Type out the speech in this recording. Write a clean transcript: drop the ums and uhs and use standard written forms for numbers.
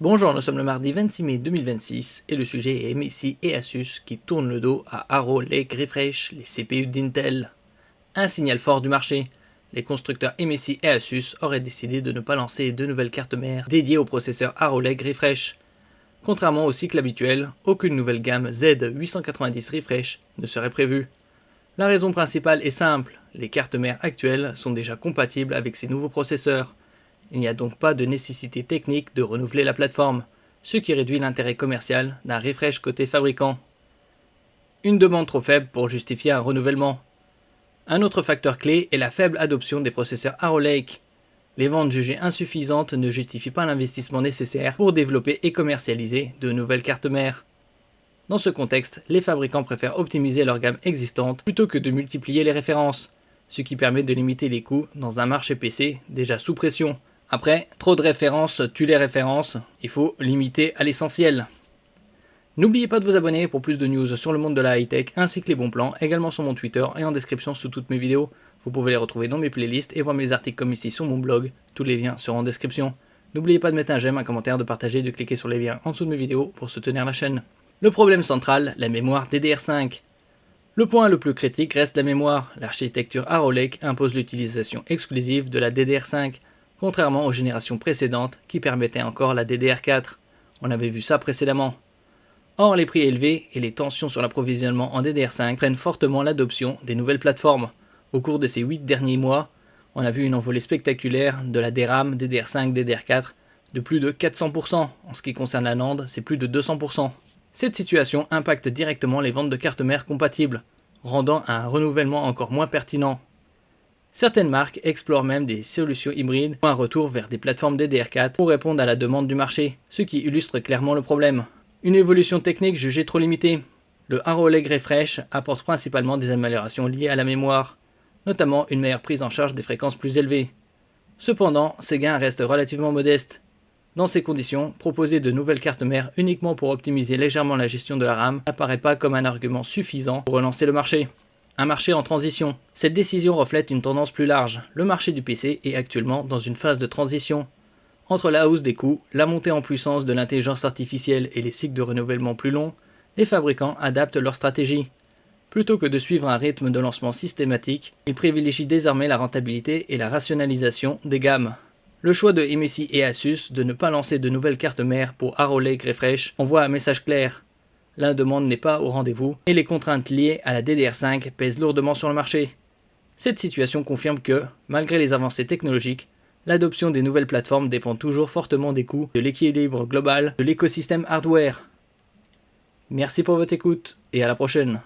Bonjour, nous sommes le mardi 26 mai 2026 et le sujet est MSI et Asus qui tournent le dos à Arrow Lake Refresh, les CPU d'Intel. Un signal fort du marché. Les constructeurs MSI et Asus auraient décidé de ne pas lancer de nouvelles cartes mères dédiées au processeur Arrow Lake Refresh. Contrairement au cycle habituel, aucune nouvelle gamme Z890 Refresh ne serait prévue. La raison principale est simple, les cartes mères actuelles sont déjà compatibles avec ces nouveaux processeurs. Il n'y a donc pas de nécessité technique de renouveler la plateforme, ce qui réduit l'intérêt commercial d'un refresh côté fabricant. Une demande trop faible pour justifier un renouvellement. Un autre facteur clé est la faible adoption des processeurs Arrow Lake. Les ventes jugées insuffisantes ne justifient pas l'investissement nécessaire pour développer et commercialiser de nouvelles cartes mères. Dans ce contexte, les fabricants préfèrent optimiser leur gamme existante plutôt que de multiplier les références, ce qui permet de limiter les coûts dans un marché PC déjà sous pression. Après, trop de références tue les références, il faut limiter à l'essentiel. N'oubliez pas de vous abonner pour plus de news sur le monde de la high-tech ainsi que les bons plans, également sur mon Twitter et en description sous toutes mes vidéos. Vous pouvez les retrouver dans mes playlists et voir mes articles comme ici sur mon blog, tous les liens seront en description. N'oubliez pas de mettre un j'aime, un commentaire, de partager et de cliquer sur les liens en dessous de mes vidéos pour soutenir la chaîne. Le problème central, la mémoire DDR5. Le point le plus critique reste la mémoire. L'architecture Arrow Lake impose l'utilisation exclusive de la DDR5, contrairement aux générations précédentes qui permettaient encore la DDR4. On avait vu ça précédemment. Or, les prix élevés et les tensions sur l'approvisionnement en DDR5 prennent fortement l'adoption des nouvelles plateformes. Au cours de ces 8 derniers mois, on a vu une envolée spectaculaire de la DRAM, DDR5, DDR4 de plus de 400%. En ce qui concerne la NAND, c'est plus de 200%. Cette situation impacte directement les ventes de cartes mères compatibles, rendant un renouvellement encore moins pertinent. Certaines marques explorent même des solutions hybrides ou un retour vers des plateformes DDR4 pour répondre à la demande du marché, ce qui illustre clairement le problème. Une évolution technique jugée trop limitée. Le Arrow Lake Refresh apporte principalement des améliorations liées à la mémoire, notamment une meilleure prise en charge des fréquences plus élevées. Cependant, ces gains restent relativement modestes. Dans ces conditions, proposer de nouvelles cartes mères uniquement pour optimiser légèrement la gestion de la RAM n'apparaît pas comme un argument suffisant pour relancer le marché. Un marché en transition. Cette décision reflète une tendance plus large. Le marché du PC est actuellement dans une phase de transition. Entre la hausse des coûts, la montée en puissance de l'intelligence artificielle et les cycles de renouvellement plus longs, les fabricants adaptent leur stratégie. Plutôt que de suivre un rythme de lancement systématique, ils privilégient désormais la rentabilité et la rationalisation des gammes. Le choix de MSI et Asus de ne pas lancer de nouvelles cartes mères pour Arrow Lake Refresh envoie un message clair. La demande n'est pas au rendez-vous et les contraintes liées à la DDR5 pèsent lourdement sur le marché. Cette situation confirme que, malgré les avancées technologiques, l'adoption des nouvelles plateformes dépend toujours fortement des coûts, de l'équilibre global de l'écosystème hardware. Merci pour votre écoute et à la prochaine.